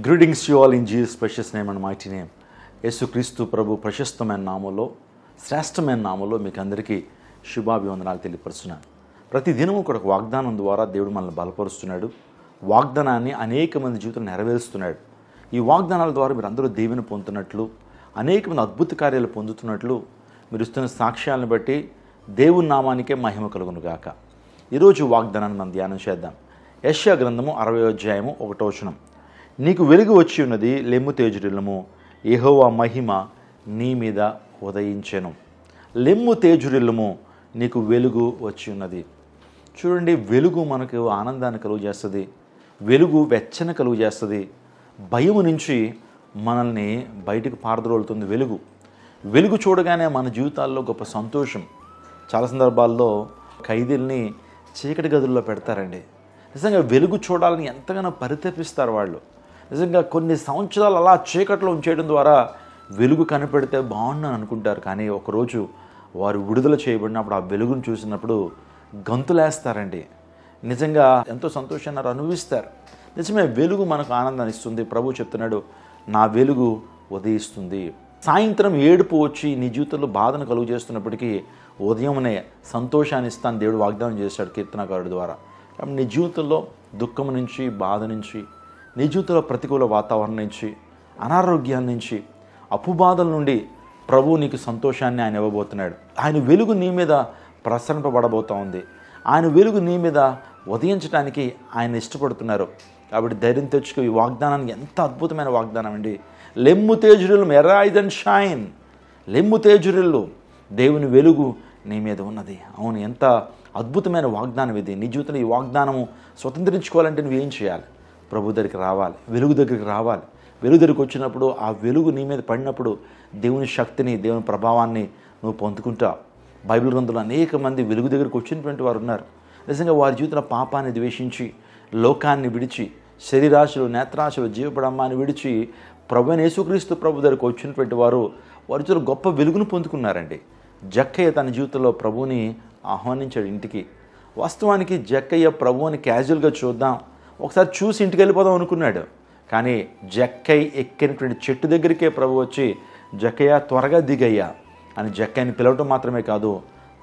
Greetings to you all in Jesus' precious name and mighty name. యేసుక్రీస్తు ప్రభు ప్రశస్తమైన నామంలో శ్రేష్టమైన నామంలో మీకు అందరికీ శుభాభివందనాలు తెలియపరుస్తున్నాను. ప్రతి దినము కూడా ఒక వాగ్దానం ద్వారా దేవుడు మనల్ని బలపరుస్తున్నాడు. వాగ్దానాన్ని అనేక మంది జీవితం నెరవేరుస్తున్నాడు. ఈ వాగ్దానాల ద్వారా మీరు అందరూ దీవెన పొందుతున్నట్లు, అనేక మంది అద్భుత కార్యాలు పొందుతున్నట్లు మీరు ఇస్తున్న సాక్ష్యాలను బట్టి దేవుని నామానికే మహిమ కలుగును గాక. ఈరోజు వాగ్దానాన్ని మనం ధ్యానం చేద్దాం. యెషయా గ్రంథము 60వ అధ్యాయము 1వ వచనం. నీకు వెలుగు వచ్చి ఉన్నది, లెమ్ము తేజురిల్లము, యెహోవా మహిమ నీ మీద ఉదయించెను. లెమ్ము తేజురిల్లము, నీకు వెలుగు వచ్చి ఉన్నది. చూడండి, వెలుగు మనకు ఆనందాన్ని కలుగు చేస్తుంది, వెలుగు వెచ్చని కలుగు చేస్తుంది, భయము నుంచి మనల్ని బయటకు పారద్రోలుతుంది. వెలుగు చూడగానే మన జీవితాల్లో గొప్ప సంతోషం. చాలా సందర్భాల్లో ఖైదీల్ని చీకటి గదుల్లో పెడతారండి. నిజంగా వెలుగు చూడాలని ఎంతగానో పరితపిస్తారు వాళ్ళు. నిజంగా కొన్ని సంవత్సరాలు అలా చీకట్లో ఉంచేయడం ద్వారా వెలుగు కనిపెడితే బాగుండని అనుకుంటారు. కానీ ఒకరోజు వారు విడుదల చేయబడినప్పుడు ఆ వెలుగును చూసినప్పుడు గంతులేస్తారండి. నిజంగా ఎంతో సంతోషాన్ని అనుభవిస్తారు. నిజమే, వెలుగు మనకు ఆనందాన్ని ఇస్తుంది. ప్రభు చెప్తున్నాడు, నా వెలుగు ఉదయిస్తుంది. సాయంత్రం ఏడుపు వచ్చి నీ జీవితంలో బాధను కలుగు చేస్తున్నప్పటికీ ఉదయంనే సంతోషాన్ని ఇస్తాను దేవుడు వాగ్దానం చేశాడు కీర్తనకారుడి ద్వారా. కాబట్టి నీ జీవితంలో దుఃఖం నుంచి, బాధ నుంచి, నీ జీవితంలో ప్రతికూల వాతావరణం నుంచి, అనారోగ్యాల నుంచి, అప్పుబాధల నుండి ప్రభువు నీకు సంతోషాన్ని ఆయన ఇవ్వబోతున్నాడు. ఆయన వెలుగు నీ మీద ప్రసరింపబడబోతూ ఉంది. ఆయన వెలుగు నీ మీద ఉదయించడానికి ఆయన ఇష్టపడుతున్నారు. కాబట్టి ధైర్యం తెచ్చుకో. ఈ వాగ్దానానికి ఎంత అద్భుతమైన వాగ్దానం అండి. లెమ్ము తేజురిల్లు, ఎరైజ్ అండ్ షైన్. లెమ్ము తేజురిల్లు, దేవుని వెలుగు నీ మీద ఉన్నది. అవును, ఎంత అద్భుతమైన వాగ్దానం ఇది. నీ జీవితంలో ఈ వాగ్దానము స్వతంత్రించుకోవాలంటే నువ్వు ఏం చేయాలి? ప్రభు దగ్గరికి రావాలి, వెలుగు దగ్గరికి రావాలి. వెలుగు దగ్గరికి వచ్చినప్పుడు ఆ వెలుగు నీ మీద పడినప్పుడు దేవుని శక్తిని, దేవుని ప్రభావాన్ని నువ్వు పొందుకుంటావు. బైబిల్ గ్రంథంలో అనేక మంది వెలుగు దగ్గరికి వచ్చినటువంటి వారు ఉన్నారు. నిజంగా వారి జీవితంలో పాపాన్ని ద్వేషించి, లోకాన్ని విడిచి, శరీరాశలు, నేత్రాశలు, జీవపడమ్మాన్ని విడిచి ప్రభువైన యేసుక్రీస్తు ప్రభు దగ్గరికి వచ్చినటువంటి వారు వారి జీవితంలో గొప్ప వెలుగును పొందుకున్నారండి. జక్కయ్య తన జీవితంలో ప్రభువుని ఆహ్వానించాడు ఇంటికి. వాస్తవానికి జక్కయ్య ప్రభువుని క్యాజువల్గా చూద్దాం, ఒకసారి చూసి ఇంటికి వెళ్ళిపోదాం అనుకున్నాడు. కానీ జక్కయ్య ఎక్కినటువంటి చెట్టు దగ్గరికే ప్రభు వచ్చి, జక్కయ్య త్వరగా దిగయ్యా అని జక్కయ్యని పిలవటం మాత్రమే కాదు,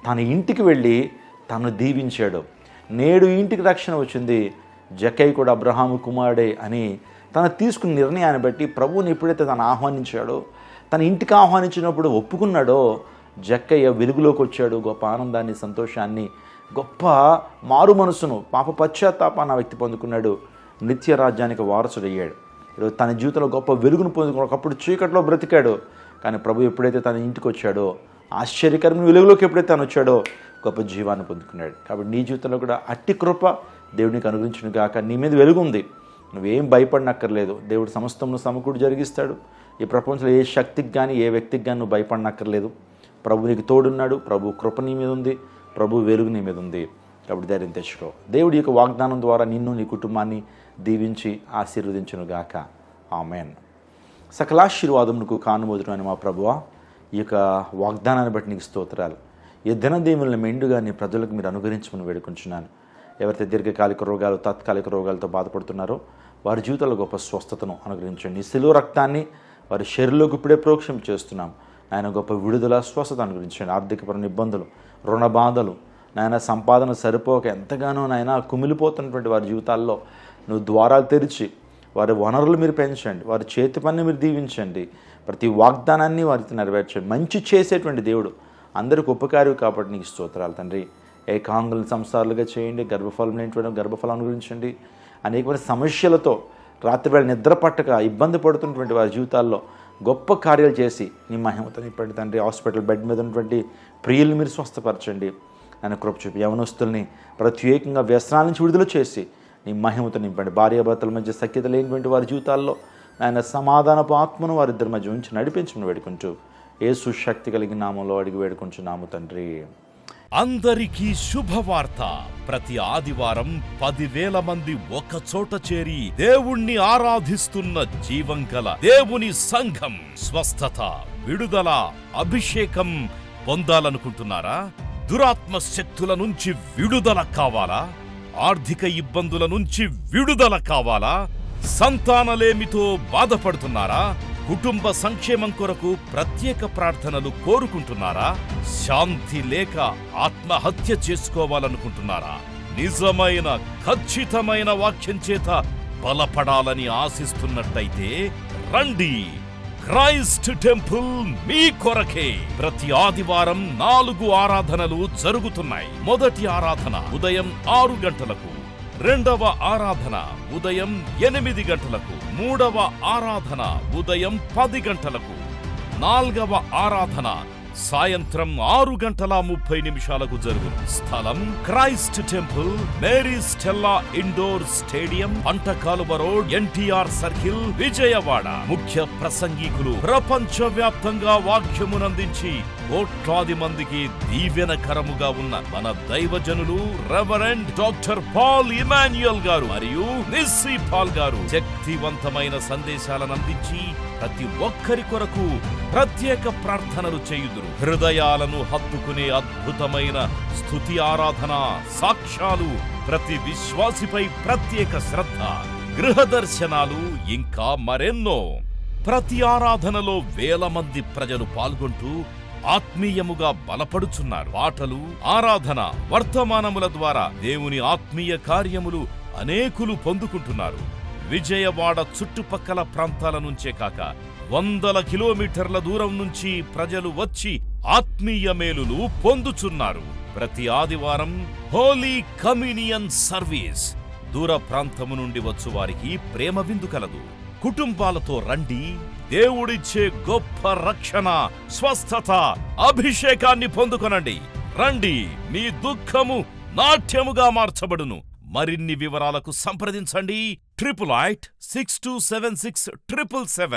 తన ఇంటికి వెళ్ళి తను దీవించాడు. నేడు ఇంటికి రక్షణ వచ్చింది, జక్కయ్య కూడా అబ్రహాము కుమారుడే అని తను తీసుకున్న నిర్ణయాన్ని బట్టి ప్రభువుని ఎప్పుడైతే తను ఆహ్వానించాడో, తన ఇంటికి ఆహ్వానించినప్పుడు ఒప్పుకున్నాడో, జక్కయ్య వెలుగులోకి వచ్చాడు. గొప్ప ఆనందాన్ని, సంతోషాన్ని, గొప్ప మారు మనసును, పాప పశ్చాత్తాపాన్ని ఆ వ్యక్తి పొందుకున్నాడు. నిత్య రాజ్యానికి వారసుడయ్యాడు. ఈరోజు తన జీవితంలో గొప్ప వెలుగును పొందుకున్నాడు. ఒకప్పుడు చీకట్లో బ్రతికాడు, కానీ ప్రభు ఎప్పుడైతే తన ఇంటికి వచ్చాడో, ఆశ్చర్యకరమైన వెలుగులోకి ఎప్పుడైతే తను వచ్చాడో గొప్ప జీవాన్ని పొందుకున్నాడు. కాబట్టి నీ జీవితంలో కూడా అట్టి కృప దేవునికి అనుగ్రహించును గాక. నీ మీద వెలుగు ఉంది, నువ్వేం భయపడనక్కర్లేదు. దేవుడు సమస్తమును సమకూడి జరిగిస్తాడు. ఈ ప్రపంచంలో ఏ శక్తికి కానీ, ఏ వ్యక్తికి కానీ నువ్వు భయపడనక్కర్లేదు. ప్రభు నీకు తోడున్నాడు. ప్రభు కృప నీ మీద ఉంది. ప్రభు వెలుగు నీ మీద ఉంది. కాబట్టి ధైర్యం తెచ్చుకో. దేవుడి యొక్క వాగ్దానం ద్వారా నిన్ను, నీ కుటుంబాన్ని దీవించి ఆశీర్వదించును గాక. ఆమేన్. సకలాశీర్వాదమునకు కానుమోదుటమైన మా ప్రభువా, ఈ యొక్క వాగ్దానాన్ని బట్టి నీకు స్తోత్రాలు. ఈ దినదీవులను మెండుగా నీ ప్రజలకు మీరు అనుగ్రహించమని వేడుకుంటున్నాను. ఎవరైతే దీర్ఘకాలిక రోగాలు, తాత్కాలిక రోగాలతో బాధపడుతున్నారో వారి జీవితాల్లో గొప్ప స్వస్థతను అనుగ్రహించండి. ఈ శిలువ రక్తాన్ని వారి శరీరంలోకి ఇప్పుడే ప్రోక్షణ చేస్తున్నాం. ఆయన గొప్ప విడుదల, స్వస్థత అనుగ్రహించండి. ఆర్థికపరమైన ఇబ్బందులు, రుణ బాధలు, నాయన సంపాదన సరిపోక ఎంతగానో నాయన కుమిలిపోతున్నటువంటి వారి జీవితాల్లో నువ్వు ద్వారాలు తెరిచి వారి వనరులు మీరు పెంచండి. వారి చేతి పని మీరు దీవించండి. ప్రతి వాగ్దానాన్ని వారికి నెరవేర్చండి. మంచి చేసేటువంటి దేవుడు, అందరికి ఉపకారి కాబట్టి నీకు స్తోత్రాలు తండ్రి. ఏకాంగులను సంసారాలుగా చేయండి. గర్భఫలం లేనిటువంటి గర్భఫలం అనుగ్రహించండి. అనేకమైన సమస్యలతో రాత్రివేళ నిద్ర పట్టక ఇబ్బంది పడుతున్నటువంటి వారి జీవితాల్లో గొప్ప కార్యాలు చేసి నీ మహిమతో నింపండి తండ్రి. హాస్పిటల్ బెడ్ మీద ఉన్నటువంటి ప్రియుల్ని మీరు స్వస్థపరచండి. ఆయన కృప చూపి యవనస్తుల్ని ప్రత్యేకంగా వ్యసనాల నుంచి విడుదల చేసి నీ మహిమతో నింపండి. భార్యాభర్తల మధ్య సఖ్యత లేనిటువంటి వారి జీవితాల్లో ఆయన సమాధానపు ఆత్మను వారిద్దరి మధ్య ఉంచి నడిపించమని వేడుకుంటూ యేసు శక్తి కలిగిన నామంలో అడిగి వేడుకుంటున్నాము తండ్రి. అందరికీ శుభవార్త. ప్రతి ఆదివారం 10,000 మంది ఒక చోట చేరి దేవుణ్ణి ఆరాధిస్తున్న జీవం గల దేవుని సంఘం. స్వస్థత, విడుదల, అభిషేకం పొందాలనుకుంటున్నారా? దురాత్మ శక్తుల నుంచి విడుదల కావాలా? ఆర్థిక ఇబ్బందుల నుంచి విడుదల కావాలా? సంతానలేమితో బాధపడుతున్నారా? కుటుంబ సంక్షేమం కొరకు ప్రత్యేక ప్రార్థనలు కోరుకుంటున్నారా? శాంతి లేక ఆత్మహత్య చేసుకోవాలనుకుంటున్నారా? నిజమైన ఖచ్చితమైన వాక్యం చేత బలపడాలని ఆశిస్తున్నట్టయితే రండి. క్రైస్ట్ టెంపుల్ మీ కొరకే. ప్రతి ఆదివారం 4 ఆరాధనలు జరుగుతున్నాయి. మొదటి ఆరాధన ఉదయం 6 గంటలకు, రెండవ ఆరాధన ఉదయం 8 గంటలకు, మూడవ ఆరాధన ఉదయం 10 గంటలకు, నాల్గవ ఆరాధన సాయంత్రం 6:30 జరుగును. స్థలం Christ temple, Mary Stella indoor stadium, Pantakaluva road, NTR circle, Vijayawada. ముఖ్య ప్రసంగికులు ప్రపంచవ్యాప్తంగా వాక్యమునందించి కోట్లాది మందికి దీవెనకరముగా ఉన్న మన దైవజనులు రెవరెండ్ డాక్టర్ పాల్ ఇమాన్యుయల్ గారు మరియు నిస్సీ పాల్ గారు శక్తివంతమైన సందేశాలను అందించి ప్రతి ఒక్కరి కొరకు ప్రత్యేక ప్రార్థనలు చేయుదురు. హృదయాలను హత్తుకునే అద్భుతమైన స్తుతి ఆరాధన సాక్ష్యాలు, ప్రతి విశ్వాసిపై ప్రత్యేక శ్రద్ధ, గృహ దర్శనాలు, ఇంకా మరెన్నో. ప్రతి ఆరాధనలో వేల మంది ప్రజలు పాల్గొంటూ ఆత్మీయముగా బలపడుచున్నారు. పాటలు, ఆరాధన, వర్తమానముల ద్వారా దేవుని ఆత్మీయ కార్యములు అనేకులు పొందుకుంటున్నారు. విజయవాడ చుట్టుపక్కల ప్రాంతాల నుంచే కాక 100 కిలోమీటర్ల దూరం నుంచి ప్రజలు వచ్చి ఆత్మీయ మేలులు పొందుచున్నారు. ప్రతి ఆదివారం హోలీ కమ్యూనియన్ సర్వీస్. దూర ప్రాంతము నుండి వచ్చు వారికి ప్రేమ విందు కలదు. కుటుంబాలతో రండి. దేవుడిచ్చే గొప్ప రక్షణ, స్వస్థత, అభిషేకాన్ని పొందుకొనండి. రండి, మీ దుఃఖము నాట్యముగా మార్చబడును. మరిన్ని వివరాలకు సంప్రదించండి 8862767777.